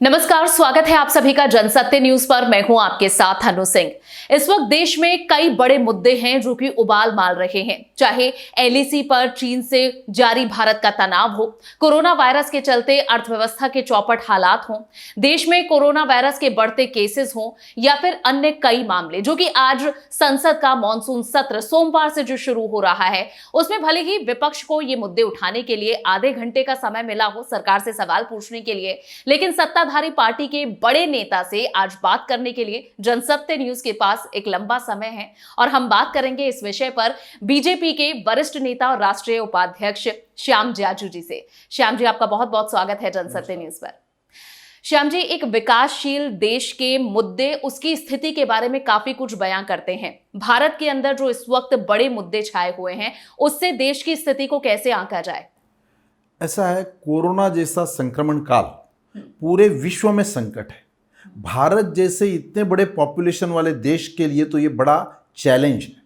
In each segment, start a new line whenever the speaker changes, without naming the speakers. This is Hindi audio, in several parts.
नमस्कार, स्वागत है आप सभी का जनसत्य न्यूज पर। मैं हूं आपके साथ अनु सिंह। इस वक्त देश में कई बड़े मुद्दे हैं जो कि उबाल मार रहे हैं, चाहे एलएसी पर चीन से जारी भारत का तनाव हो, कोरोना वायरस के चलते अर्थव्यवस्था के चौपट हालात हों, देश में कोरोना वायरस के बढ़ते केसेस हों, या फिर अन्य कई मामले जो कि आज संसद का मॉनसून सत्र सोमवार से जो शुरू हो रहा है उसमें भले ही विपक्ष को ये मुद्दे उठाने के लिए आधे घंटे का समय मिला हो सरकार से सवाल पूछने के लिए, लेकिन सत्ताधारी पार्टी के बड़े नेता से आज बात करने के लिए जनसत्य न्यूज के पास एक लंबा समय है और हम बात करेंगे इस विषय पर बीजेपी के वरिष्ठ नेता और राष्ट्रीय उपाध्यक्ष श्याम जाजू जी से। श्याम जी, आपका बहुत बहुत स्वागत है जनसत्य न्यूज पर। श्याम जी, एक विकासशील देश के मुद्दे, उसकी स्थिति के बारे में काफी कुछ बयां करते हैं। भारत के अंदर जो इस वक्त बड़े मुद्दे छाए हुए हैं उससे देश की स्थिति को कैसे आंका जाए?
ऐसा है, कोरोना जैसा संक्रमण काल पूरे विश्व में संकट है। भारत जैसे इतने बड़े पॉपुलेशन वाले देश के लिए तो ये बड़ा चैलेंज है।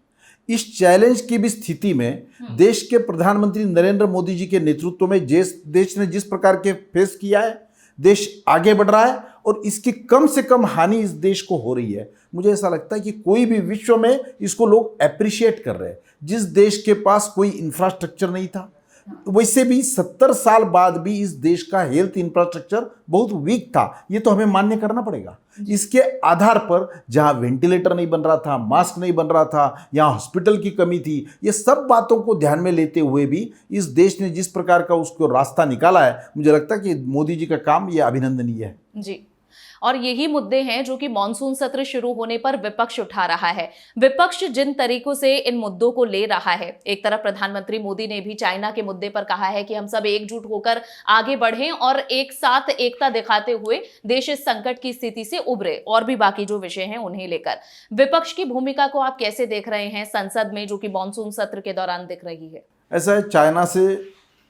इस चैलेंज की भी स्थिति में देश के प्रधानमंत्री नरेंद्र मोदी जी के नेतृत्व में देश ने जिस प्रकार के फेस किया है, देश आगे बढ़ रहा है और इसकी कम से कम हानि इस देश को हो रही है। मुझे ऐसा लगता है कि कोई भी विश्व में इसको लोग अप्रिशिएट कर रहे हैं। जिस देश के पास कोई इंफ्रास्ट्रक्चर नहीं था, वैसे भी 70 साल बाद भी इस देश का हेल्थ इंफ्रास्ट्रक्चर बहुत वीक था, ये तो हमें मान्य करना पड़ेगा। इसके आधार पर जहां वेंटिलेटर नहीं बन रहा था, मास्क नहीं बन रहा था, यहाँ हॉस्पिटल की कमी थी, ये सब बातों को ध्यान में लेते हुए भी इस देश ने जिस प्रकार का उसको रास्ता निकाला है, मुझे लगता है कि मोदी जी का काम ये अभिनंदनीय है
जी। और यही मुद्दे हैं जो कि मॉनसून सत्र शुरू होने पर विपक्ष उठा रहा है। विपक्ष जिन तरीकों से इन मुद्दों को ले रहा है, एक तरफ प्रधानमंत्री मोदी ने भी चाइना के मुद्दे पर कहा है कि हम सब एकजुट होकर आगे बढ़ें और एक साथ एकता दिखाते हुए देश इस संकट की स्थिति से उभरे, और भी बाकी जो विषय हैं उन्हें लेकर विपक्ष की भूमिका को आप कैसे देख रहे हैं संसद में, जो कि मॉनसून सत्र के दौरान दिख रही है?
ऐसा है, चाइना से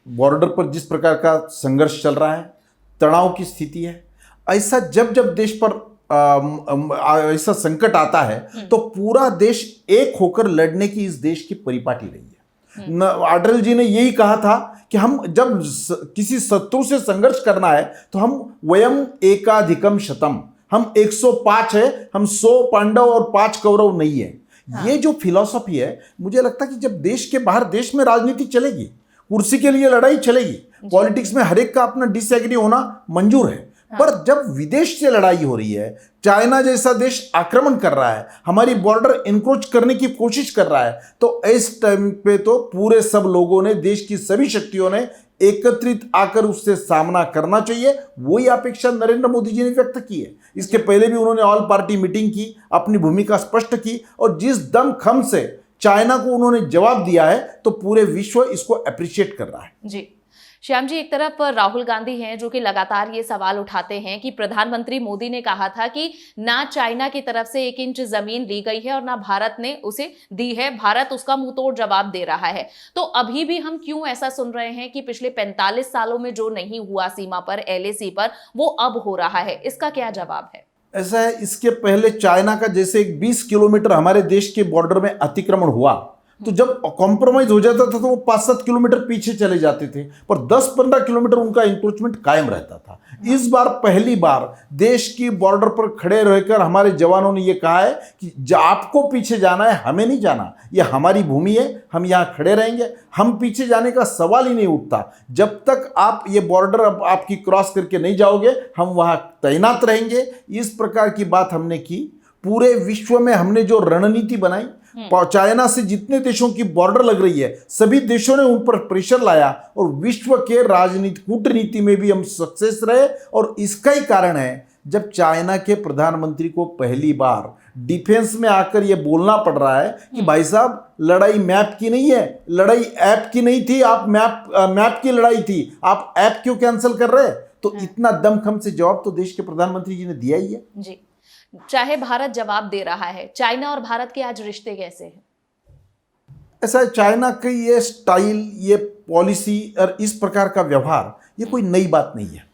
बॉर्डर पर जिस प्रकार का संघर्ष चल रहा है, तनाव की स्थिति है, ऐसा जब जब देश पर ऐसा संकट आता है तो पूरा देश एक होकर लड़ने की इस देश की परिपाटी रही है। अटल जी ने यही कहा था कि हम जब किसी शत्रु से संघर्ष करना है तो हम वयम एकाधिकम शतम, हम 105 है, हम 100 पांडव और 5 कौरव नहीं है। ये जो फिलॉसफी है, मुझे लगता है कि जब देश के बाहर देश में राजनीति चलेगी, कुर्सी के लिए लड़ाई चलेगी, पॉलिटिक्स में हर एक का अपना डिसएग्री होना मंजूर है, पर जब विदेश से लड़ाई हो रही है, चाइना जैसा देश आक्रमण कर रहा है, हमारी बॉर्डर इंक्रोच करने की कोशिश कर रहा है, तो इस टाइम पे तो पूरे सब लोगों ने, देश की सभी शक्तियों ने एकत्रित आकर उससे सामना करना चाहिए। वही अपेक्षा नरेंद्र मोदी जी ने व्यक्त की है। इसके पहले भी उन्होंने ऑल पार्टी मीटिंग की, अपनी भूमिका स्पष्ट की और जिस दमखम से चाइना को उन्होंने जवाब दिया है तो पूरे विश्व इसको अप्रिशिएट कर रहा है।
जी श्याम जी, एक तरफ राहुल गांधी हैं जो कि लगातार ये सवाल उठाते हैं कि प्रधानमंत्री मोदी ने कहा था कि ना चाइना की तरफ से 1 इंच जमीन ली गई है और ना भारत ने उसे दी है, भारत उसका मुंहतोड़ जवाब दे रहा है। तो अभी भी हम क्यों ऐसा सुन रहे हैं कि पिछले 45 सालों में जो नहीं हुआ सीमा पर, एलएसी पर, वो अब हो रहा है? इसका क्या जवाब है?
ऐसा है, इसके पहले चाइना का जैसे 20 किलोमीटर हमारे देश के बॉर्डर में अतिक्रमण हुआ तो जब कॉम्प्रोमाइज हो जाता था तो वो 5-7 किलोमीटर पीछे चले जाते थे, पर 10-15 किलोमीटर उनका इंक्रोचमेंट कायम रहता था। इस बार पहली बार देश की बॉर्डर पर खड़े रहकर हमारे जवानों ने ये कहा है कि आपको पीछे जाना है, हमें नहीं जाना, ये हमारी भूमि है, हम यहाँ खड़े रहेंगे, हम पीछे जाने का सवाल ही नहीं उठता। जब तक आप ये बॉर्डर आपकी क्रॉस करके नहीं जाओगे, हम वहाँ तैनात रहेंगे। इस प्रकार की बात हमने की। पूरे विश्व में हमने जो रणनीति बनाई, चाइना से जितने देशों की बॉर्डर लग रही है, सभी देशों ने उन पर प्रेशर लाया और विश्व के राजनीति कूटनीति में भी हम सक्सेस रहे। और इसका ही कारण है जब चाइना के प्रधानमंत्री को पहली बार डिफेंस में आकर यह बोलना पड़ रहा है कि भाई साहब, लड़ाई मैप की नहीं है, लड़ाई ऐप की नहीं थी, आप मैप की लड़ाई थी, आप ऐप क्यों कैंसिल कर रहे हैं? तो इतना दमखम से जवाब तो देश के प्रधानमंत्री जी ने दिया ही है।
जी, चाहे भारत जवाब दे रहा है, चाइना और भारत के आज रिश्ते कैसे हैं?
ऐसा है, चाइना की ये स्टाइल, ये पॉलिसी और इस प्रकार का व्यवहार, ये कोई नई बात नहीं है।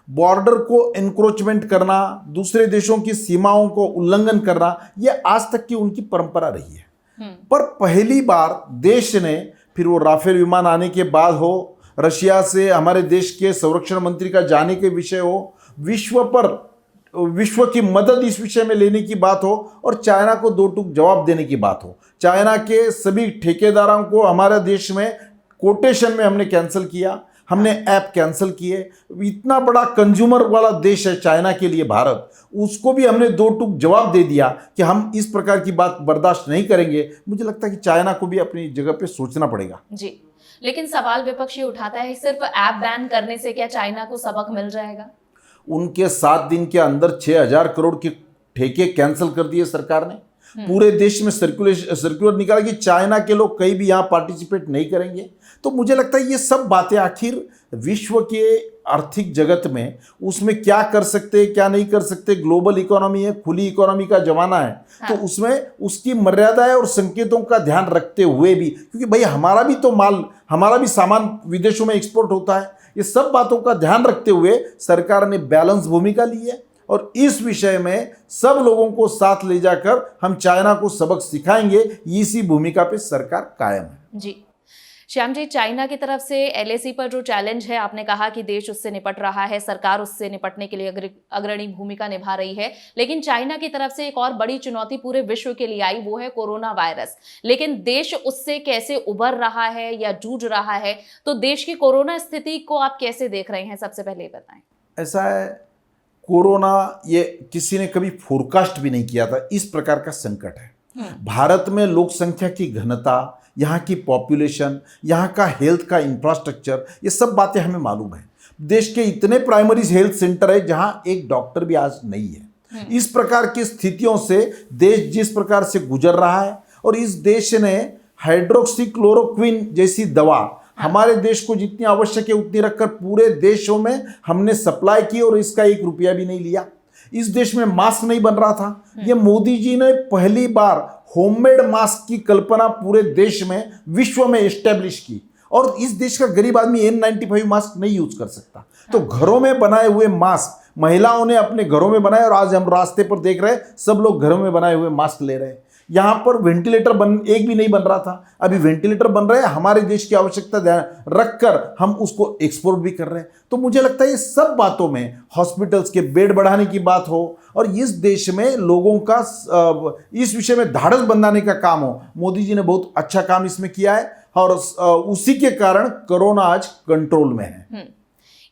बॉर्डर को एनक्रोचमेंट करना, दूसरे देशों की सीमाओं को उल्लंघन करना, ये आज तक की उनकी परंपरा रही है। पर पहली बार देश ने, फिर वो राफेल विमान आने के बाद हो, रशिया से हमारे देश के संरक्षण मंत्री का जाने के विषय हो, विश्व की मदद इस विषय में लेने की बात हो और चाइना को दो टूक जवाब देने की बात हो। चाइना के सभी ठेकेदारों को हमारे देश में कोटेशन में हमने कैंसिल किया, हमने ऐप कैंसिल किए। इतना बड़ा कंज्यूमर वाला देश है चाइना के लिए भारत, उसको भी हमने दो टूक जवाब दे दिया कि हम इस प्रकार की बात बर्दाश्त नहीं करेंगे। मुझे लगता है कि चाइना को भी अपनी जगह पे सोचना पड़ेगा।
जी, लेकिन सवाल विपक्ष ये उठाता है, सिर्फ ऐप बैन करने से क्या चाइना को सबक मिल जाएगा?
उनके 7 दिन के अंदर 6,000 करोड़ के ठेके कैंसिल कर दिए सरकार ने। पूरे देश में सर्कुलर निकाला कि चाइना के लोग कहीं भी यहाँ पार्टिसिपेट नहीं करेंगे। तो मुझे लगता है ये सब बातें आखिर विश्व के आर्थिक जगत में उसमें क्या कर सकते क्या नहीं कर सकते, ग्लोबल इकोनॉमी है, खुली इकोनॉमी का जमाना है। तो उसमें उसकी मर्यादाएं और संकेतों का ध्यान रखते हुए भी, क्योंकि भाई हमारा भी तो माल, हमारा भी सामान विदेशों में एक्सपोर्ट होता है, ये सब बातों का ध्यान रखते हुए सरकार ने बैलेंस भूमिका ली है और इस विषय में सब लोगों को साथ ले जाकर हम चाइना को सबक सिखाएंगे, इसी भूमिका पे सरकार कायम है।
जी श्याम जी, चाइना की तरफ से एलएसी पर जो चैलेंज है, आपने कहा कि देश उससे निपट रहा है, सरकार उससे निपटने के लिए अग्रणी भूमिका निभा रही है, लेकिन चाइना की तरफ से एक और बड़ी चुनौती पूरे विश्व के लिए आई, वो है कोरोना वायरस। लेकिन देश उससे कैसे उबर रहा है या जूझ रहा है, तो देश की कोरोना स्थिति को आप कैसे देख रहे हैं, सबसे पहले बताएं।
ऐसा है, कोरोना ये किसी ने कभी फोरकास्ट भी नहीं किया था, इस प्रकार का संकट है। भारत में लोक संख्या की घनता, यहाँ की पॉपुलेशन, यहाँ का हेल्थ का इंफ्रास्ट्रक्चर, ये सब बातें हमें मालूम है। देश के इतने प्राइमरी हेल्थ सेंटर है जहाँ एक डॉक्टर भी आज नहीं है। इस प्रकार की स्थितियों से देश जिस प्रकार से गुजर रहा है, और इस देश ने हाइड्रोक्सीक्लोरोक्विन जैसी दवा हमारे देश को जितनी आवश्यक है उतनी रखकर पूरे देशों में हमने सप्लाई की और इसका 1 रुपया भी नहीं लिया। इस देश में मास्क नहीं बन रहा था, ये मोदी जी ने पहली बार होममेड मास्क की कल्पना पूरे देश में, विश्व में एस्टेब्लिश की। और इस देश का गरीब आदमी N95 मास्क नहीं यूज कर सकता, तो घरों में बनाए हुए मास्क महिलाओं ने अपने घरों में बनाए, और आज हम रास्ते पर देख रहे हैं सब लोग घरों में बनाए हुए मास्क ले रहे हैं। यहाँ पर वेंटिलेटर एक भी नहीं बन रहा था, अभी वेंटिलेटर बन रहे हैं, हमारे देश की आवश्यकता ध्यान रखकर हम उसको एक्सपोर्ट भी कर रहे हैं। तो मुझे लगता है ये सब बातों में हॉस्पिटल्स के बेड बढ़ाने की बात हो और इस देश में लोगों का इस विषय में धाड़स बंधाने का काम हो, मोदी जी ने बहुत अच्छा काम इसमें किया है और उसी के कारण कोरोना आज कंट्रोल में है।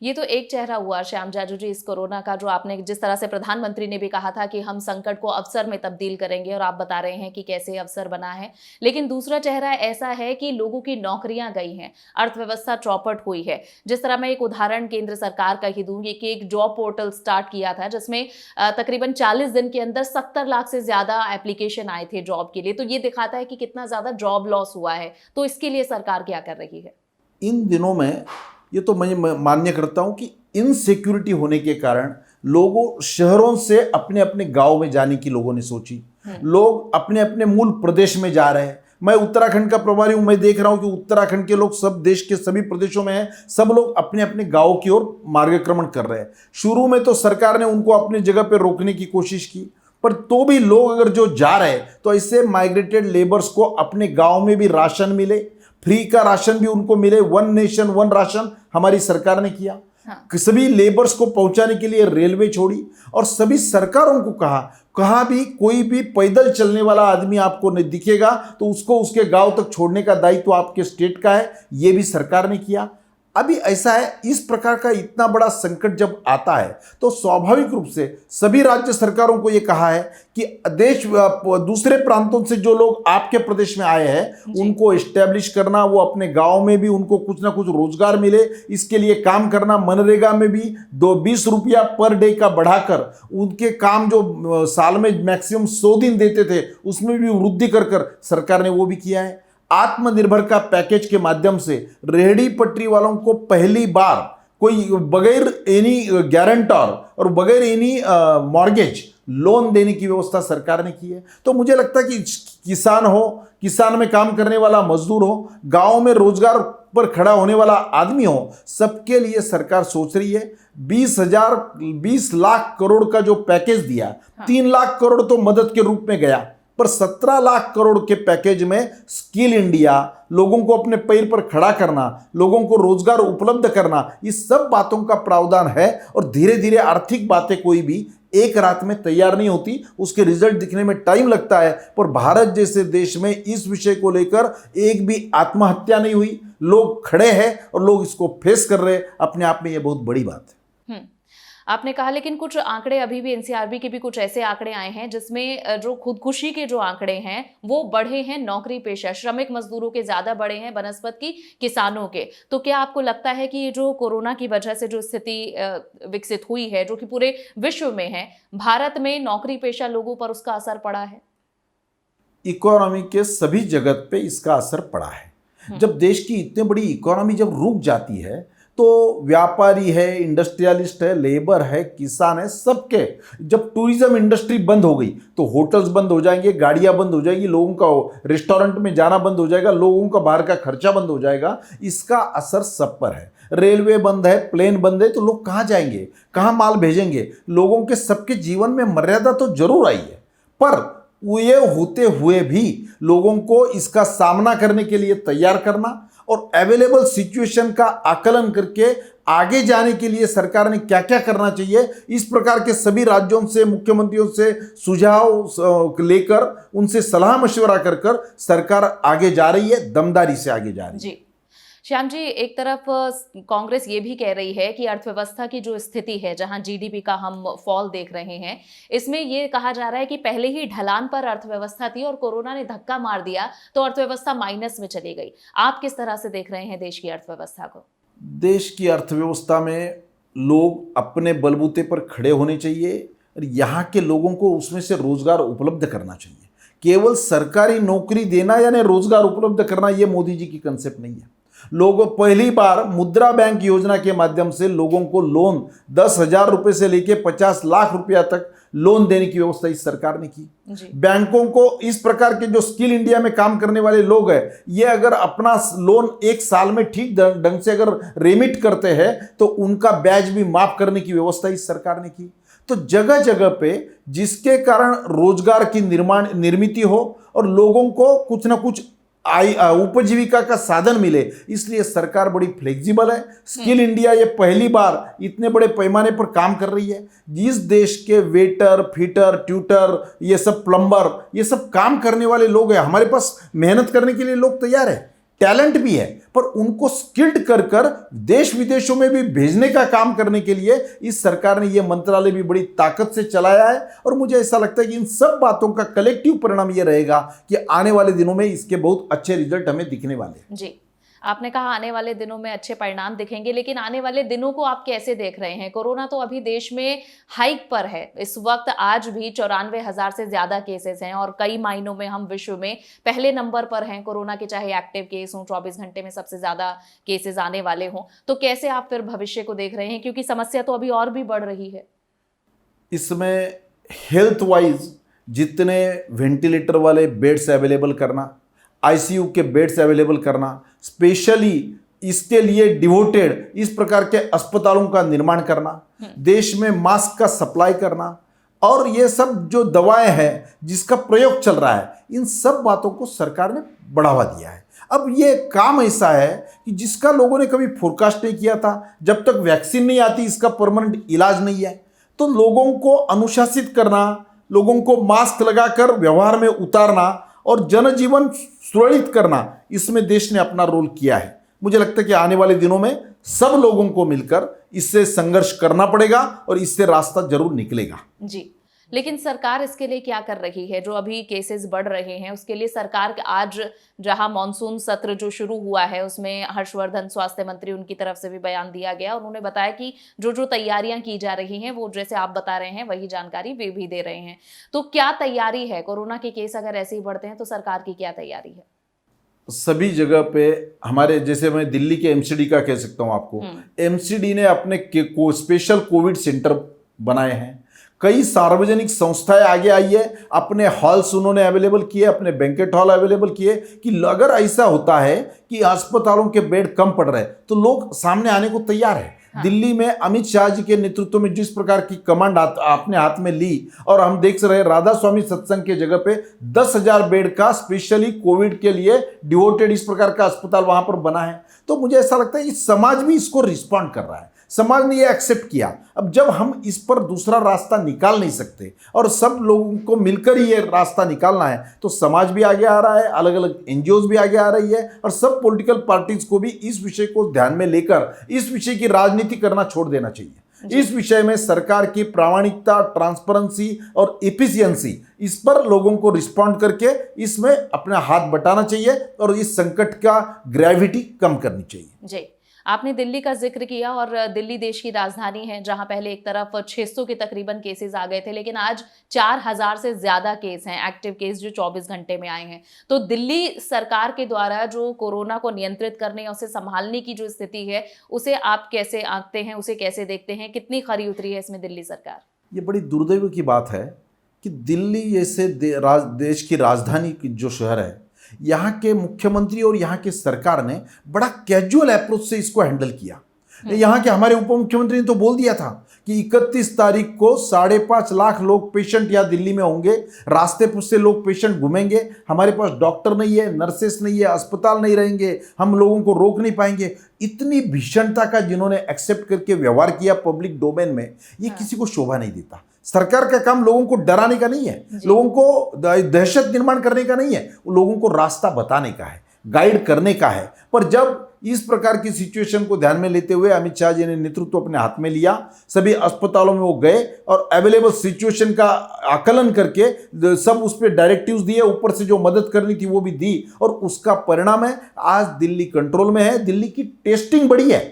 ये तो एक चेहरा हुआ श्याम जाजू जी इस कोरोना का, जो आपने जिस तरह से प्रधानमंत्री ने भी कहा था कि हम संकट को अवसर में तब्दील करेंगे, और आप बता रहे हैं कि कैसे अवसर बना है। लेकिन दूसरा चेहरा ऐसा है कि लोगों की नौकरियां गई हैं, अर्थव्यवस्था चौपट हुई है। जिस तरह मैं एक उदाहरण केंद्र सरकार का ही दूंगी कि एक जॉब पोर्टल स्टार्ट किया था जिसमें तकरीबन 40 दिन के अंदर 70 लाख से ज्यादा एप्लीकेशन आए थे जॉब के लिए। तो ये दिखाता है कि कितना ज्यादा जॉब लॉस हुआ है। तो इसके लिए सरकार क्या कर रही है?
इन दिनों में ये तो मैं मान्य करता हूं कि इनसिक्योरिटी होने के कारण लोगों शहरों से अपने अपने गांव में जाने की लोगों ने सोची, लोग अपने अपने मूल प्रदेश में जा रहे हैं। मैं उत्तराखंड का प्रभारी हूं, मैं देख रहा हूं कि उत्तराखंड के लोग सब देश के सभी प्रदेशों में हैं, सब लोग अपने अपने गांव की ओर मार्गक्रमण कर रहे हैं। शुरू में तो सरकार ने उनको अपनी जगह पर रोकने की कोशिश की, पर तो भी लोग अगर जो जा रहे हैं तो इससे माइग्रेटेड लेबर्स को अपने गांव में भी राशन मिले, फ्री का राशन भी उनको मिले। 1 नेशन 1 राशन हमारी सरकार ने किया। सभी लेबर्स को पहुंचाने के लिए रेलवे छोड़ी और सभी सरकारों को कहा भी कोई भी पैदल चलने वाला आदमी आपको नहीं दिखेगा तो उसको उसके गांव तक छोड़ने का दायित्व आपके स्टेट का है, ये भी सरकार ने किया। अभी ऐसा है, इस प्रकार का इतना बड़ा संकट जब आता है तो स्वाभाविक रूप से सभी राज्य सरकारों को यह कहा है कि देश दूसरे प्रांतों से जो लोग आपके प्रदेश में आए हैं उनको एस्टेब्लिश करना, वो अपने गांव में भी उनको कुछ ना कुछ रोजगार मिले, इसके लिए काम करना। मनरेगा में भी 20 रुपया पर डे का बढ़ाकर उनके काम जो साल में मैक्सिमम 100 दिन देते थे उसमें भी वृद्धि कर सरकार ने वो भी किया है। आत्मनिर्भर का पैकेज के माध्यम से रेहड़ी पटरी वालों को पहली बार कोई बगैर एनी गारंटर और बगैर एनी मॉर्गेज लोन देने की व्यवस्था सरकार ने की है। तो मुझे लगता है कि किसान हो, किसान में काम करने वाला मजदूर हो, गांव में रोजगार पर खड़ा होने वाला आदमी हो, सबके लिए सरकार सोच रही है। 20 लाख करोड़ का जो पैकेज दिया, 3 लाख करोड़ तो मदद के रूप में गया, पर 17 लाख करोड़ के पैकेज में स्किल इंडिया, लोगों को अपने पैर पर खड़ा करना, लोगों को रोजगार उपलब्ध करना, इस सब बातों का प्रावधान है। और धीरे धीरे आर्थिक बातें कोई भी एक रात में तैयार नहीं होती, उसके रिजल्ट दिखने में टाइम लगता है। पर भारत जैसे देश में इस विषय को लेकर एक भी आत्महत्या नहीं हुई, लोग खड़े हैं और लोग इसको फेस कर रहे हैं। अपने आप में यह बहुत बड़ी बात है।
आपने कहा, लेकिन कुछ आंकड़े अभी भी एनसीआरबी के भी कुछ ऐसे आंकड़े आए हैं जिसमें जो खुदकुशी के जो आंकड़े हैं वो बढ़े हैं नौकरी पेशा श्रमिक मजदूरों के ज्यादा बढ़े हैं बनस्पत की किसानों के। तो क्या आपको लगता है कि ये जो कोरोना की वजह से जो स्थिति विकसित हुई है, जो कि पूरे विश्व में है, भारत में नौकरी पेशा लोगों पर उसका असर पड़ा है?
इकोनॉमी के सभी जगत पे इसका असर पड़ा है। जब देश की इतनी बड़ी इकोनॉमी जब रुक जाती है तो व्यापारी है, इंडस्ट्रियलिस्ट है, लेबर है, किसान है, सबके, जब टूरिज्म इंडस्ट्री बंद हो गई तो होटल्स बंद हो जाएंगे, गाड़ियां बंद हो जाएगी, लोगों का रेस्टोरेंट में जाना बंद हो जाएगा, लोगों का बाहर का खर्चा बंद हो जाएगा। इसका असर सब पर है। रेलवे बंद है, प्लेन बंद है, तो लोग कहाँ जाएंगे, कहाँ माल भेजेंगे? लोगों के सबके जीवन में मर्यादा तो जरूर आई है, पर ये होते हुए भी लोगों को इसका सामना करने के लिए तैयार करना और अवेलेबल सिचुएशन का आकलन करके आगे जाने के लिए सरकार ने क्या क्या करना चाहिए, इस प्रकार के सभी राज्यों से, मुख्यमंत्रियों से सुझाव लेकर, उनसे सलाह मशवरा कर सरकार आगे जा रही है, दमदारी से आगे जा रही है।
जी श्याम जी, एक तरफ कांग्रेस ये भी कह रही है कि अर्थव्यवस्था की जो स्थिति है, जहां जीडीपी का हम फॉल देख रहे हैं, इसमें ये कहा जा रहा है कि पहले ही ढलान पर अर्थव्यवस्था थी और कोरोना ने धक्का मार दिया तो अर्थव्यवस्था माइनस में चली गई। आप किस तरह से देख रहे हैं देश की अर्थव्यवस्था को?
देश की अर्थव्यवस्था में लोग अपने बलबूते पर खड़े होने चाहिए और यहाँ के लोगों को उसमें से रोजगार उपलब्ध करना चाहिए। केवल सरकारी नौकरी देना यानी रोजगार उपलब्ध करना, ये मोदी जी की कंसेप्ट नहीं है। लोगों पहली बार मुद्रा बैंक योजना के माध्यम से लोगों को लोन 10,000 रुपए से लेकर 50 लाख रुपया तक लोन देने की व्यवस्था इस सरकार ने की। बैंकों को इस प्रकार के जो स्किल इंडिया में काम करने वाले लोग हैं, ये अगर अपना लोन एक साल में ठीक ढंग से अगर रेमिट करते हैं तो उनका ब्याज भी माफ करने की व्यवस्था इस सरकार ने की। तो जगह जगह पे जिसके कारण रोजगार की निर्मित हो और लोगों को कुछ ना कुछ उपजीविका का साधन मिले, इसलिए सरकार बड़ी फ्लेक्सिबल है। स्किल इंडिया ये पहली बार इतने बड़े पैमाने पर काम कर रही है। जिस देश के वेटर, फिटर, ट्यूटर, ये सब प्लम्बर, ये सब काम करने वाले लोग हैं, हमारे पास मेहनत करने के लिए लोग तैयार है, टैलेंट भी है, पर उनको स्किल्ड कर देश विदेशों में भी भेजने का काम करने के लिए इस सरकार ने यह मंत्रालय भी बड़ी ताकत से चलाया है। और मुझे ऐसा लगता है कि इन सब बातों का कलेक्टिव परिणाम यह रहेगा कि आने वाले दिनों में इसके बहुत अच्छे रिजल्ट हमें दिखने वाले हैं।
जी, आपने कहा आने वाले दिनों में अच्छे परिणाम दिखेंगे, लेकिन आने वाले दिनों को आप कैसे देख रहे हैं? कोरोना तो अभी देश में हाइक पर है इस वक्त, आज भी 94,000 से ज्यादा केसेस हैं और कई मायनों में हम विश्व में पहले नंबर पर हैं कोरोना के, चाहे एक्टिव केस हों, 24 घंटे में सबसे ज्यादा केसेस आने वाले हों। तो कैसे आप फिर भविष्य को देख रहे हैं, क्योंकि समस्या तो अभी और भी बढ़ रही है?
इसमें हेल्थ वाइज जितने वेंटिलेटर वाले बेड्स अवेलेबल करना, आईसीयू के बेड्स अवेलेबल करना, स्पेशली इसके लिए डिवोटेड इस प्रकार के अस्पतालों का निर्माण करना, देश में मास्क का सप्लाई करना, और ये सब जो दवाएं हैं जिसका प्रयोग चल रहा है, इन सब बातों को सरकार ने बढ़ावा दिया है। अब ये काम ऐसा है कि जिसका लोगों ने कभी फोरकास्ट नहीं किया था। जब तक वैक्सीन नहीं आती, इसका परमानेंट इलाज नहीं है, तो लोगों को अनुशासित करना, लोगों को मास्क लगाकर व्यवहार में उतारना और जनजीवन सुरक्षित करना, इसमें देश ने अपना रोल किया है। मुझे लगता है कि आने वाले दिनों में सब लोगों को मिलकर इससे संघर्ष करना पड़ेगा और इससे रास्ता जरूर निकलेगा।
जी, लेकिन सरकार इसके लिए क्या कर रही है? जो अभी केसेस बढ़ रहे हैं उसके लिए सरकार आज जहां मॉनसून सत्र जो शुरू हुआ है उसमें हर्षवर्धन स्वास्थ्य मंत्री, उनकी तरफ से भी बयान दिया गया। उन्होंने बताया कि जो जो तैयारियां की जा रही हैं वो जैसे आप बता रहे हैं वही जानकारी वे भी दे रहे हैं। तो क्या तैयारी है? कोरोना के केस अगर ऐसे ही बढ़ते हैं तो सरकार की क्या तैयारी है?
सभी जगह पे हमारे, जैसे मैं दिल्ली के एमसीडी का कह सकता हूं आपको, एमसीडी ने अपने स्पेशल कोविड सेंटर बनाए हैं। कई सार्वजनिक संस्थाएं आगे आई है, अपने हॉल्स उन्होंने अवेलेबल किए, अपने बैंकेट हॉल अवेलेबल किए कि अगर ऐसा होता है कि अस्पतालों के बेड कम पड़ रहे हैं तो लोग सामने आने को तैयार है। दिल्ली में अमित शाह जी के नेतृत्व में जिस प्रकार की कमांड आपने हाथ में ली, और हम देख रहे राधा स्वामी सत्संग के जगह पे 10,000 बेड का स्पेशली कोविड के लिए डिवोटेड इस प्रकार का अस्पताल वहां पर बना है, तो मुझे ऐसा लगता है कि समाज भी इसको रिस्पॉन्ड कर रहा है, समाज ने ये एक्सेप्ट किया। अब जब हम इस पर दूसरा रास्ता निकाल नहीं सकते और सब लोगों को मिलकर ही ये रास्ता निकालना है, तो समाज भी आगे आ रहा है, अलग अलग एनजीओज भी आगे आ रही है, और सब पॉलिटिकल पार्टीज को भी इस विषय को ध्यान में लेकर इस विषय की राजनीति करना छोड़ देना चाहिए। इस विषय में सरकार की प्रामाणिकता, ट्रांसपेरेंसी और एफिशिएंसी, इस पर लोगों को रिस्पॉन्ड करके इसमें अपना हाथ बटाना चाहिए और इस संकट का ग्रेविटी कम करनी चाहिए।
जी, आपने दिल्ली का जिक्र किया, और दिल्ली देश की राजधानी है जहां पहले एक तरफ 600 के तकरीबन केसेस आ गए थे, लेकिन आज 4,000 से ज्यादा केस हैं, एक्टिव केस जो 24 घंटे में आए हैं। तो दिल्ली सरकार के द्वारा जो कोरोना को नियंत्रित करने और उसे संभालने की जो स्थिति है, उसे आप कैसे आंकते हैं, उसे कैसे देखते हैं, कितनी खरी उतरी है इसमें दिल्ली सरकार?
ये बड़ी दुर्दैव की बात है कि दिल्ली जैसे देश की राजधानी की जो शहर है, यहाँ के मुख्यमंत्री और यहाँ के सरकार ने बड़ा कैजुअल अप्रोच से इसको हैंडल किया। यहाँ के हमारे उप मुख्यमंत्री ने तो बोल दिया था कि 31 तारीख को 5.5 लाख लोग पेशेंट यहाँ दिल्ली में होंगे, रास्ते से लोग पेशेंट घूमेंगे, हमारे पास डॉक्टर नहीं है, नर्सेस नहीं है, अस्पताल नहीं रहेंगे, हम लोगों को रोक नहीं पाएंगे। इतनी भीषणता का जिन्होंने एक्सेप्ट करके व्यवहार किया पब्लिक डोमेन में, ये किसी को शोभा नहीं देता। सरकार का काम लोगों को डराने का नहीं है, लोगों को दहशत निर्माण करने का नहीं है, लोगों को रास्ता बताने का है, गाइड करने का है। पर जब इस प्रकार की सिचुएशन को ध्यान में लेते हुए अमित शाह जी ने नेतृत्व अपने हाथ में लिया, सभी अस्पतालों में वो गए और अवेलेबल सिचुएशन का आकलन करके सब उस पर डायरेक्टिव्स दिए, ऊपर से जो मदद करनी थी वो भी दी, और उसका परिणाम है आज दिल्ली कंट्रोल में है। दिल्ली की टेस्टिंग बढ़ी है,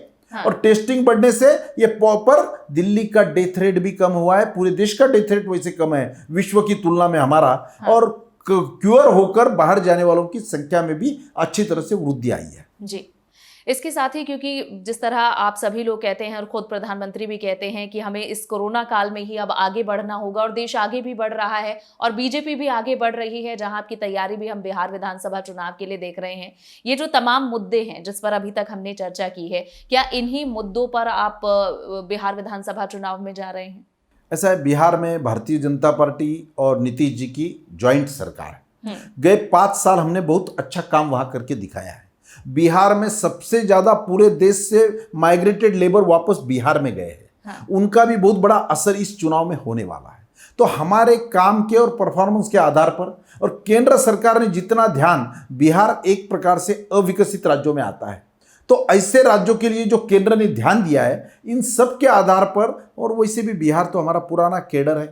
और टेस्टिंग बढ़ने से ये प्रॉपर दिल्ली का डेथ रेट भी कम हुआ है, पूरे देश का डेथ रेट वैसे कम है विश्व की तुलना में हमारा, और क्योर होकर बाहर जाने वालों की संख्या में भी अच्छी तरह से वृद्धि आई है।
जी, इसके साथ ही क्योंकि जिस तरह आप सभी लोग कहते हैं और खुद प्रधानमंत्री भी कहते हैं कि हमें इस कोरोना काल में ही अब आगे बढ़ना होगा, और देश आगे भी बढ़ रहा है और बीजेपी भी आगे बढ़ रही है, जहां आपकी तैयारी भी हम बिहार विधानसभा चुनाव के लिए देख रहे हैं। ये जो तमाम मुद्दे हैं जिस पर अभी तक हमने चर्चा की है, क्या इन्हीं मुद्दों पर आप बिहार विधानसभा चुनाव में जा रहे हैं?
ऐसा है, बिहार में भारतीय जनता पार्टी और नीतीश जी की ज्वाइंट सरकार है। गए 5 साल हमने बहुत अच्छा काम वहां करके दिखाया है। बिहार में सबसे ज्यादा पूरे देश से माइग्रेटेड लेबर वापस बिहार में गए हैं। उनका भी बहुत बड़ा असर इस चुनाव में होने वाला है। तो हमारे काम के और परफॉर्मेंस के आधार पर, और केंद्र सरकार ने जितना ध्यान, बिहार एक प्रकार से अविकसित राज्यों में आता है, तो ऐसे राज्यों के लिए जो केंद्र ने ध्यान दिया है, इन सब के आधार पर, और वैसे भी बिहार तो हमारा पुराना कैडर है,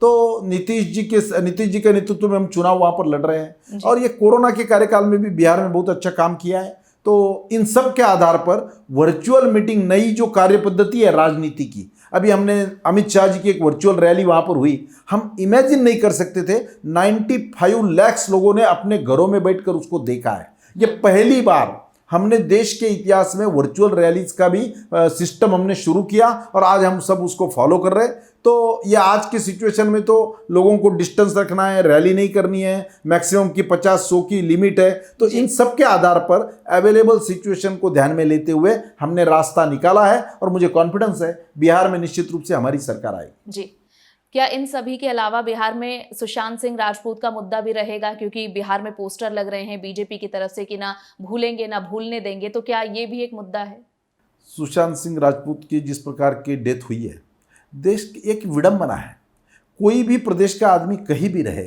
तो नीतीश जी के नेतृत्व में हम चुनाव वहां पर लड़ रहे हैं, और ये कोरोना के कार्यकाल में भी बिहार में बहुत अच्छा काम किया है। तो इन सब के आधार पर वर्चुअल मीटिंग, नई जो कार्य पद्धति है राजनीति की, अभी हमने अमित शाह जी की एक वर्चुअल रैली वहां पर हुई, हम इमेजिन नहीं कर सकते थे। 95 लाख लोगों ने अपने घरों में बैठकर उसको देखा है। ये पहली बार हमने देश के इतिहास में वर्चुअल रैलीज का भी सिस्टम हमने शुरू किया, और आज हम सब उसको फॉलो कर रहे हैं। तो ये आज के सिचुएशन में तो लोगों को डिस्टेंस रखना है, रैली नहीं करनी है, मैक्सिमम की 50-100 की लिमिट है। तो इन सब के आधार पर अवेलेबल सिचुएशन को ध्यान में लेते हुए हमने रास्ता निकाला है, और मुझे कॉन्फिडेंस है बिहार में निश्चित रूप से हमारी सरकार आएगी।
जी, क्या इन सभी के अलावा बिहार में सुशांत सिंह राजपूत का मुद्दा भी रहेगा? क्योंकि बिहार में पोस्टर लग रहे हैं बीजेपी की तरफ से कि ना भूलेंगे ना भूलने देंगे, तो क्या ये भी एक मुद्दा है?
सुशांत सिंह राजपूत की जिस प्रकार की डेथ हुई है, देश की एक विडंबना है। कोई भी प्रदेश का आदमी कहीं भी रहे,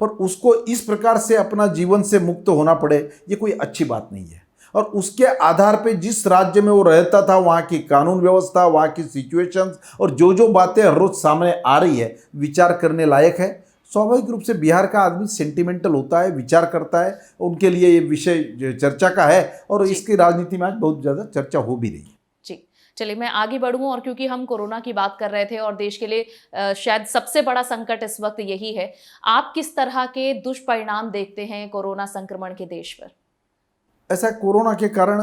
पर उसको इस प्रकार से अपना जीवन से मुक्त होना पड़े, ये कोई अच्छी बात नहीं है। और उसके आधार पे जिस राज्य में वो रहता था, वहाँ की कानून व्यवस्था, वहाँ की सिचुएशंस, और जो बातें हर रोज सामने आ रही है, विचार करने लायक है। स्वाभाविक रूप से बिहार का आदमी सेंटिमेंटल होता है, विचार करता है, उनके लिए ये विषय चर्चा का है, और इसकी राजनीति में आज बहुत ज़्यादा चर्चा हो भी रही है।
जी, चलिए मैं आगे बढ़ूं, और क्योंकि हम कोरोना की बात कर रहे थे और देश के लिए शायद सबसे बड़ा संकट इस वक्त यही है, आप किस तरह के दुष्परिणाम देखते हैं कोरोना संक्रमण के देश पर?
ऐसा कोरोना के कारण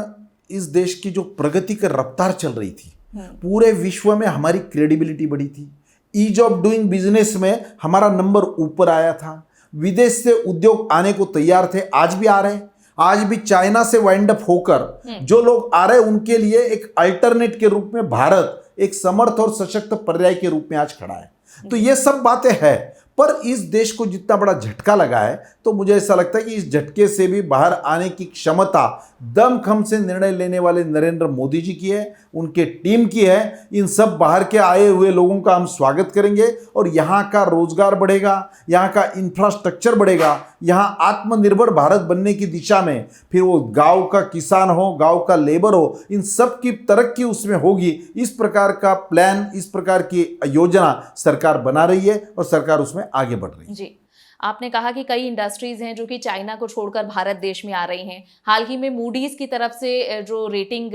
इस देश की जो प्रगति की रफ्तार चल रही थी, पूरे विश्व में हमारी क्रेडिबिलिटी बढ़ी थी, ईज ऑफ डूइंग बिजनेस में हमारा नंबर ऊपर आया था, विदेश से उद्योग आने को तैयार थे, आज भी आ रहे हैं। आज भी चाइना से वाइंड अप होकर जो लोग आ रहे हैं उनके लिए एक अल्टरनेट के रूप में भारत एक समर्थ और सशक्त पर्याय के रूप में आज खड़ा है। तो ये सब बातें हैं, पर इस देश को जितना बड़ा झटका लगा है तो मुझे ऐसा लगता है कि इस झटके से भी बाहर आने की क्षमता दमखम से निर्णय लेने वाले नरेंद्र मोदी जी की है, उनके टीम की है। इन सब बाहर के आए हुए लोगों का हम स्वागत करेंगे और यहाँ का रोजगार बढ़ेगा, यहाँ का इंफ्रास्ट्रक्चर बढ़ेगा, यहाँ आत्मनिर्भर भारत बनने की दिशा में फिर वो गांव का किसान हो, गांव का लेबर हो, इन सब की तरक्की उसमें होगी। इस प्रकार का प्लान, इस प्रकार की योजना सरकार बना रही है और सरकार उसमें आगे बढ़ रही है।
जी, आपने कहा कि कई इंडस्ट्रीज हैं जो कि चाइना को छोड़कर भारत देश में आ रही हैं। हाल ही में मूडीज की तरफ से जो रेटिंग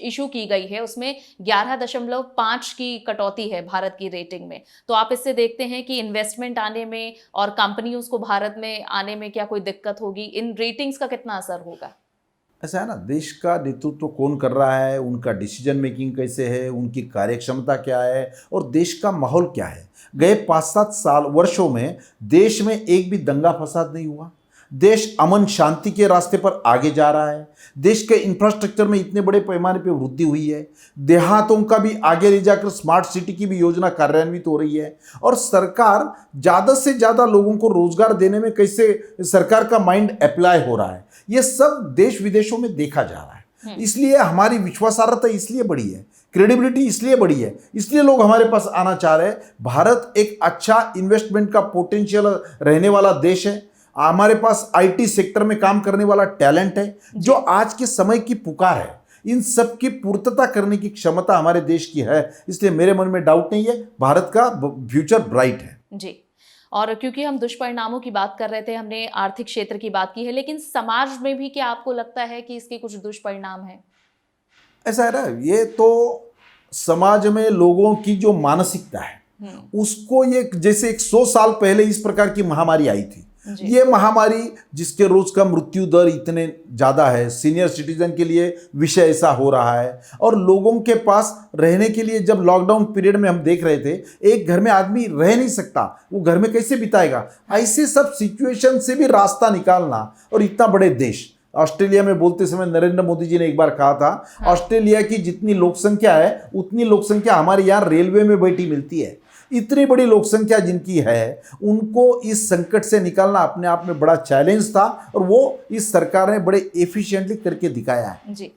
इशू की गई है उसमें 11.5 की कटौती है भारत की रेटिंग में। तो आप इससे देखते हैं कि इन्वेस्टमेंट आने में और कंपनियों को भारत में आने में क्या कोई दिक्कत होगी? इन रेटिंग्स का कितना असर होगा?
ऐसा है ना, देश का नेतृत्व कौन कर रहा है, उनका डिसीजन मेकिंग कैसे है, उनकी कार्यक्षमता क्या है और देश का माहौल क्या है। गए 5-7 वर्षों में देश में एक भी दंगा फसाद नहीं हुआ। देश अमन शांति के रास्ते पर आगे जा रहा है। देश के इंफ्रास्ट्रक्चर में इतने बड़े पैमाने पर वृद्धि हुई है। देहातों का भी आगे ले जाकर स्मार्ट सिटी की भी योजना कार्यान्वित हो रही है और सरकार ज़्यादा से ज़्यादा लोगों को रोजगार देने में कैसे सरकार का माइंड अप्लाई हो रहा है, ये सब देश विदेशों में देखा जा रहा है। इसलिए हमारी विश्वासार्हता इसलिए बढ़ी है, क्रेडिबिलिटी इसलिए बढ़ी है, इसलिए लोग हमारे पास आना चाह रहे हैं। भारत एक अच्छा इन्वेस्टमेंट का पोटेंशियल रहने वाला देश है। हमारे पास आईटी सेक्टर में काम करने वाला टैलेंट है जो आज के समय की पुकार है। इन सब की पूर्तता करने की क्षमता हमारे देश की है, इसलिए मेरे मन में डाउट नहीं है, भारत का फ्यूचर ब्राइट है।
जी, और क्योंकि हम दुष्परिणामों की बात कर रहे थे, हमने आर्थिक क्षेत्र की बात की है, लेकिन समाज में भी क्या आपको लगता है कि इसके कुछ दुष्परिणाम हैं?
ऐसा है ना, ये तो समाज में लोगों की जो मानसिकता है उसको, ये जैसे 100 साल पहले इस प्रकार की महामारी आई थी, ये महामारी जिसके रोज का मृत्यु दर इतने ज़्यादा है, सीनियर सिटीजन के लिए विषय ऐसा हो रहा है और लोगों के पास रहने के लिए, जब लॉकडाउन पीरियड में हम देख रहे थे एक घर में आदमी रह नहीं सकता, वो घर में कैसे बिताएगा। ऐसे सब सिचुएशन से भी रास्ता निकालना, और इतना बड़े देश ऑस्ट्रेलिया में बोलते समय नरेंद्र मोदी जी ने एक बार कहा था, ऑस्ट्रेलिया की जितनी लोक संख्या है उतनी लोक संख्या हमारे यहाँ रेलवे में बैठी मिलती है। इतनी बड़ी लोक संख्या जिनकी है, उनको इस संकट से निकालना अपने आप में बड़ा चैलेंज था और वो इस सरकार ने बड़े एफिशिएंटली करके दिखाया है।
जी,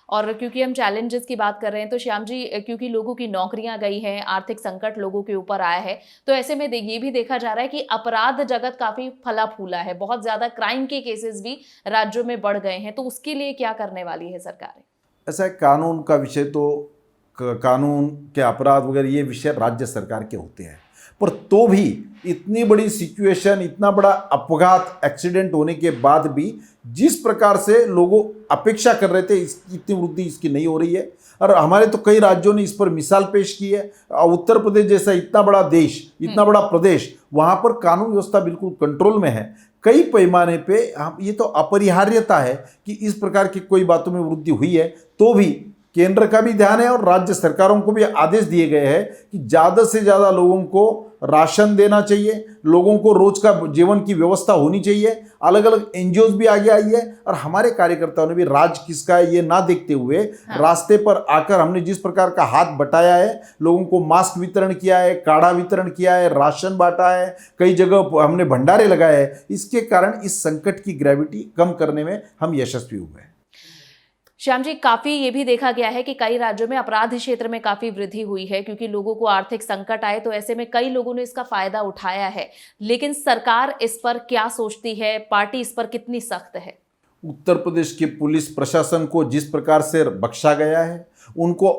और क्योंकि हम चैलेंजेस की बात कर रहे हैं तो श्याम जी, क्योंकि लोगों की नौकरियां गई हैं, आर्थिक संकट लोगों के ऊपर आया है, तो ऐसे में ये भी देखा जा रहा है कि अपराध जगत काफी फला फूला है, बहुत ज्यादा क्राइम के केसेस भी राज्यों में बढ़ गए हैं। तो उसके लिए क्या करने वाली है सरकार?
ऐसा है, कानून का विषय तो कानून के अपराध वगैरह ये विषय राज्य सरकार के होते हैं, पर तो भी इतनी बड़ी सिचुएशन, इतना बड़ा अपघात, एक्सीडेंट होने के बाद भी जिस प्रकार से लोगों अपेक्षा कर रहे थे इतनी वृद्धि इसकी नहीं हो रही है। और हमारे तो कई राज्यों ने इस पर मिसाल पेश की है। उत्तर प्रदेश जैसा इतना बड़ा देश, इतना बड़ा प्रदेश, वहाँ पर कानून व्यवस्था बिल्कुल कंट्रोल में है। कई पैमाने पे हम, ये तो अपरिहार्यता है कि इस प्रकार की कोई बातों में वृद्धि हुई है, तो भी केंद्र का भी ध्यान है और राज्य सरकारों को भी आदेश दिए गए हैं कि ज़्यादा से ज़्यादा लोगों को राशन देना चाहिए, लोगों को रोज का जीवन की व्यवस्था होनी चाहिए। अलग अलग एनजीओज भी आगे आई है और हमारे कार्यकर्ताओं ने भी राज किसका है ये ना देखते हुए रास्ते पर आकर हमने जिस प्रकार का हाथ बटाया है, लोगों को मास्क वितरण किया है, काढ़ा वितरण किया है, राशन बांटा है, कई जगह हमने भंडारे लगाए हैं। इसके कारण इस संकट की ग्रेविटी कम करने में हम यशस्वी हुए हैं।
श्याम जी, काफी ये भी देखा गया है कि कई राज्यों में अपराध क्षेत्र में काफी वृद्धि हुई है, क्योंकि लोगों को आर्थिक संकट आए तो ऐसे में कई लोगों ने इसका फायदा उठाया है। लेकिन सरकार इस पर क्या सोचती है, पार्टी इस पर कितनी सख्त है?
उत्तर प्रदेश के पुलिस प्रशासन को जिस प्रकार से बख्शा गया है, उनको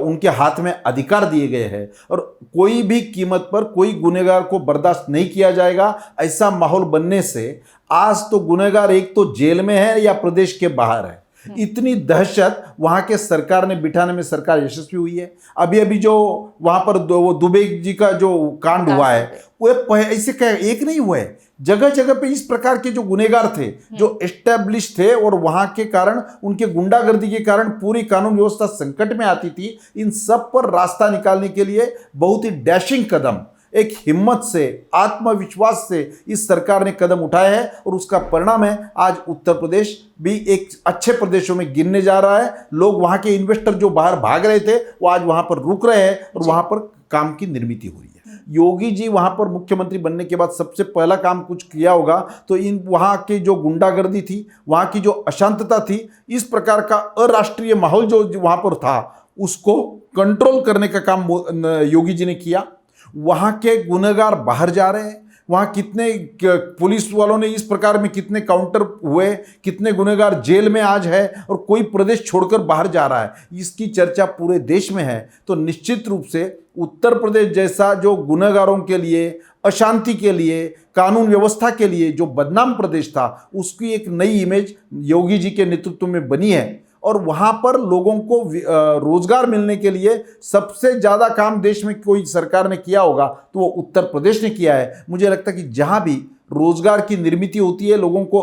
उनके हाथ में अधिकार दिए गए हैं और कोई भी कीमत पर कोई गुनहगार को बर्दाश्त नहीं किया जाएगा, ऐसा माहौल बनने से आज तो गुनहगार एक तो जेल में है या प्रदेश के बाहर है। इतनी दहशत वहां के सरकार ने बिठाने में सरकार यशस्वी हुई है। अभी अभी जो वहां पर वो दुबे जी का जो कांड हुआ है, वो ऐसे एक नहीं हुआ है, जगह जगह पे इस प्रकार के जो गुनहगार थे, जो एस्टेब्लिश थे और वहां के कारण उनके गुंडागर्दी के कारण पूरी कानून व्यवस्था संकट में आती थी। इन सब पर रास्ता निकालने के लिए बहुत ही डैशिंग कदम एक हिम्मत से, आत्मविश्वास से इस सरकार ने कदम उठाया है और उसका परिणाम है आज उत्तर प्रदेश भी एक अच्छे प्रदेशों में गिनने जा रहा है। लोग, वहाँ के इन्वेस्टर जो बाहर भाग रहे थे वो आज वहाँ पर रुक रहे हैं और वहाँ पर काम की निर्मित हो रही है। योगी जी वहाँ पर मुख्यमंत्री बनने के बाद सबसे पहला काम कुछ किया होगा तो इन वहाँ की जो गुंडागर्दी थी, वहाँ की जो अशांतता थी, इस प्रकार का अराष्ट्रीय माहौल जो वहाँ पर था उसको कंट्रोल करने का काम योगी जी ने किया। वहाँ के गुनहगार बाहर जा रहे हैं, वहाँ कितने पुलिस वालों ने इस प्रकार में कितने काउंटर हुए, कितने गुनहगार जेल में आज है और कोई प्रदेश छोड़कर बाहर जा रहा है, इसकी चर्चा पूरे देश में है। तो निश्चित रूप से उत्तर प्रदेश जैसा जो गुनहगारों के लिए, अशांति के लिए, कानून व्यवस्था के लिए जो बदनाम प्रदेश था, उसकी एक नई इमेज योगी जी के नेतृत्व में बनी है। और वहाँ पर लोगों को रोजगार मिलने के लिए सबसे ज़्यादा काम देश में कोई सरकार ने किया होगा तो वो उत्तर प्रदेश ने किया है। मुझे लगता है कि जहाँ भी रोजगार की निर्मित होती है, लोगों को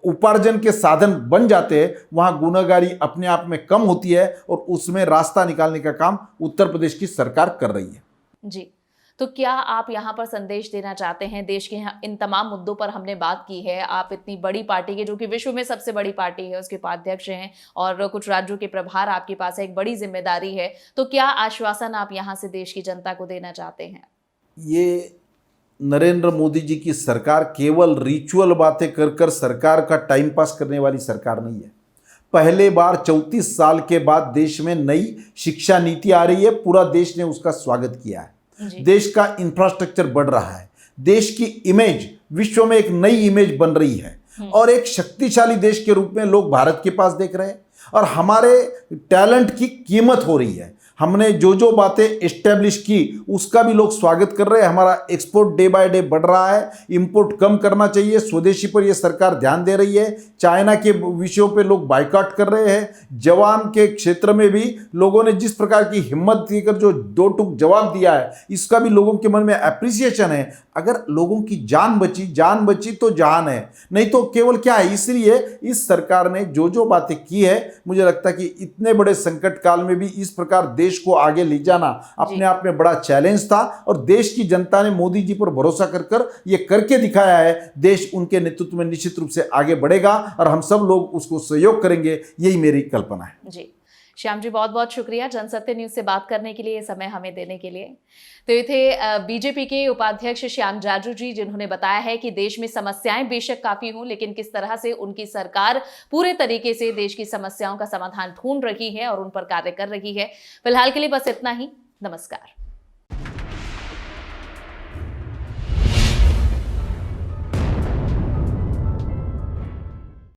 उपार्जन के साधन बन जाते हैं, वहाँ गुनाहगारी अपने आप में कम होती है और उसमें रास्ता निकालने का काम उत्तर प्रदेश की सरकार कर रही है।
जी, तो क्या आप यहाँ पर संदेश देना चाहते हैं? देश के इन तमाम मुद्दों पर हमने बात की है, आप इतनी बड़ी पार्टी के, जो कि विश्व में सबसे बड़ी पार्टी है, उसके उपाध्यक्ष हैं और कुछ राज्यों के प्रभार आपके पास है, एक बड़ी जिम्मेदारी है, तो क्या आश्वासन आप यहाँ से देश की जनता को देना चाहते हैं?
ये नरेंद्र मोदी जी की सरकार केवल रिचुअल बातें कर कर सरकार का टाइम पास करने वाली सरकार नहीं है। पहले बार 34 साल के बाद देश में नई शिक्षा नीति आ रही है, पूरा देश ने उसका स्वागत किया है। देश का इंफ्रास्ट्रक्चर बढ़ रहा है, देश की इमेज विश्व में एक नई इमेज बन रही है और एक शक्तिशाली देश के रूप में लोग भारत के पास देख रहे हैं और हमारे टैलेंट की कीमत हो रही है। हमने जो बातें एस्टेब्लिश की उसका भी लोग स्वागत कर रहे हैं। हमारा एक्सपोर्ट डे बाय डे बढ़ रहा है, इंपोर्ट कम करना चाहिए, स्वदेशी पर यह सरकार ध्यान दे रही है। चाइना के विषयों पे लोग बायकॉट कर रहे हैं। जवान के क्षेत्र में भी लोगों ने जिस प्रकार की हिम्मत देकर जो दो टूक जवाब दिया है, इसका भी लोगों के मन में एप्रिसिएशन है। अगर लोगों की जान बची तो जहान है, नहीं तो केवल क्या है। इसलिए इस सरकार ने जो बातें की है, मुझे लगता है कि इतने बड़े संकट काल में भी इस प्रकार देश को आगे ले जाना अपने आप में बड़ा चैलेंज था और देश की जनता ने मोदी जी पर भरोसा कर ये करके दिखाया है। देश उनके नेतृत्व में निश्चित रूप से आगे बढ़ेगा और हम सब लोग उसको सहयोग करेंगे, यही मेरी कल्पना है।
जी, श्याम जी, बहुत बहुत शुक्रिया जनसत्य न्यूज से बात करने के लिए, समय हमें देने के लिए। तो ये थे बीजेपी के उपाध्यक्ष श्याम जाजू जी, जिन्होंने बताया है कि देश में समस्याएं बेशक काफी हों, लेकिन किस तरह से उनकी सरकार पूरे तरीके से देश की समस्याओं का समाधान ढूंढ रही है और उन पर कार्य कर रही है। फिलहाल के लिए बस इतना ही। नमस्कार।